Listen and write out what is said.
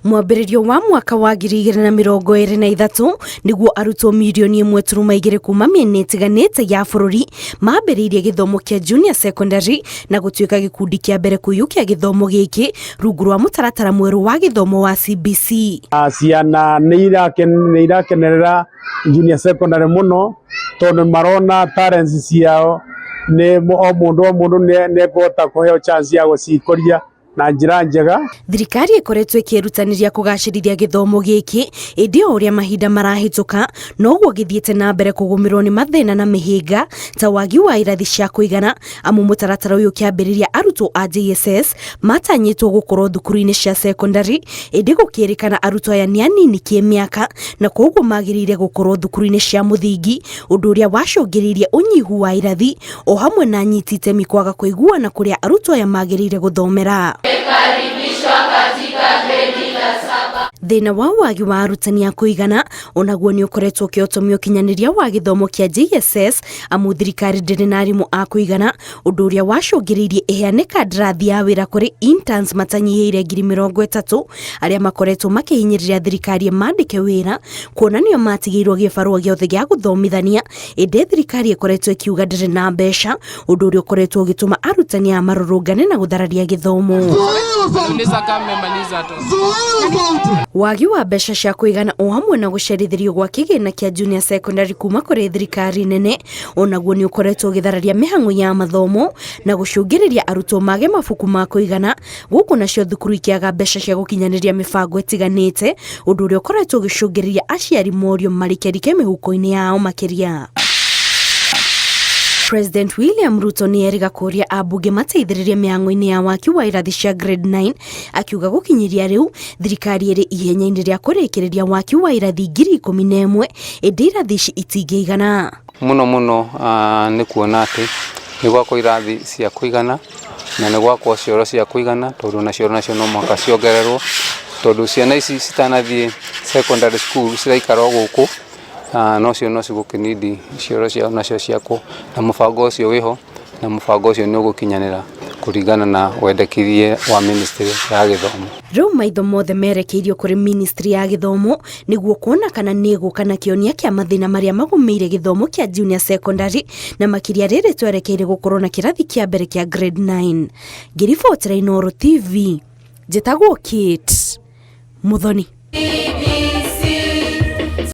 Mwambĩrĩrio wa mwaka wa 2023 nĩguo arutwo milioni 1.2 kuma mĩena ĩtiganĩte ya bũrũri maambĩrĩirie gĩthomo kĩa junior secondary na gũtuĩka gĩkundi kĩa mbere kũiyũkia gĩthomo gĩkĩ rungu rwa mũtaratara mwerũ wa gĩthomo wa CBC. Ciana nĩ irakenerera junior secondary mũno tondũ marona talents ciao nĩ o mũndũ nĩ ekũhota kũheo chance ya gũcikũria na njĩra njega. Thirikari ĩkoretwo ĩkĩrutanĩria kũgacĩrithia gĩthomo gĩkĩ ĩndĩ o ũrĩa mahinda marahĩtũka noguo gĩthiĩte na mbere kũgũmĩrwo nĩ mathĩna na mĩhĩnga ta wagi wa irathi cia kũigana, amu mũtaratara ũyũ kĩambĩrĩria arutwo a JSS matanyĩtwo gũkorwo thukuru-inĩ cia secondary ĩndĩ gũkĩrĩkana arutwo aya nĩ anini kĩmĩaka na koguo magĩrĩire gũkorwo thukuru-inĩ cia mũthingi, ũndũ ũrĩa wacũngĩrĩirie ũnyihu wa irathi o hamwe na anyiti itemi kwaga kũiguana kũrĩa arutwo aya magĩrĩire gũthomera. Thĩna wa wagi wa arutani a kũigana onaguo nĩ ũkoretwo ũkĩhotomia ũkinyanĩria wa gĩthomo kĩa JSS, amu thirikari ndĩrĩ na arimũ a kũigana, ũndũ ũrĩa wacũngĩrĩirie ĩheane kandarathi ya wĩra kũrĩ interns matanyihĩire 30,000 arĩa makoretwo makĩhinyĩrĩria thirikari mandĩke wĩra kuona nĩo matigĩirwo gĩbarũa gĩothe gĩa gũthomithania, ĩndĩ thirikari ĩkoretwo ĩkiuga ndĩrĩ na mbeca, ũndũ ũrĩa ũkoretwo ũgĩtũma arutani a marũrũngane na gũthararia gĩthomo. Wagi wa mbeca cia kũigana o hamwe na gũcerithĩrio gwa kĩgĩna kĩa junior secondary kuma kũrĩ thirikari nene onaguo nĩ ũkoretwo ũgĩthararia mĩhang'o ya mathomo na gũcũngĩrĩria arutwo mage mabuku ma kũigana, gũkũ nacio thukuru ikĩaga mbeca cia gũkinyanĩria mĩbango ĩtiganĩte, ũndũ ũrĩa ũkoretwo ũgĩcũngĩrĩria aciari morio marikerike mĩhuko-inĩ yao makĩria. President William Ruto nĩ erĩga kũria ambunge mateithĩrĩrie mĩhang'o-inĩ ya waki wa irathi cia grade 9, akiuga gũkinyiria rĩu thirikari ĩrĩ ihenya-inĩ rĩa kũrĩkĩrĩria waki wa irathi 11,000 ĩndĩ irathi ici itingĩigana. Mũno nĩ kuona atĩ nĩ gwakwo irathi cia kũigana na nĩ gwakwo cioro cia kũigana, tondũ na cioro nacio no mũhaka ciongererwo, tondũ ciana ici citanathiĩ secondary school ciraikara gũkũ no cigũkĩnindi cioro ciao nacio ciakwo, na mũbango ũcio wĩho na mũbango ũcio nĩ ũgũkinyanĩra kũringana na wendekithie wa ministry ya gĩthomo. Rĩu maitho mothe merekeirio kũrĩ ministry ya gĩthomo nĩguo kuona kana nĩ ĩgũka na kĩonia kĩa mathĩna marĩa magũmĩire gĩthomo kĩa junior secondary na makĩria rĩrĩ twerekeire gũkorwo na kĩrathi kĩa mbere kĩa grade 9. Ngĩribotera Inooro TV, njĩtagwo Kate Muthoni.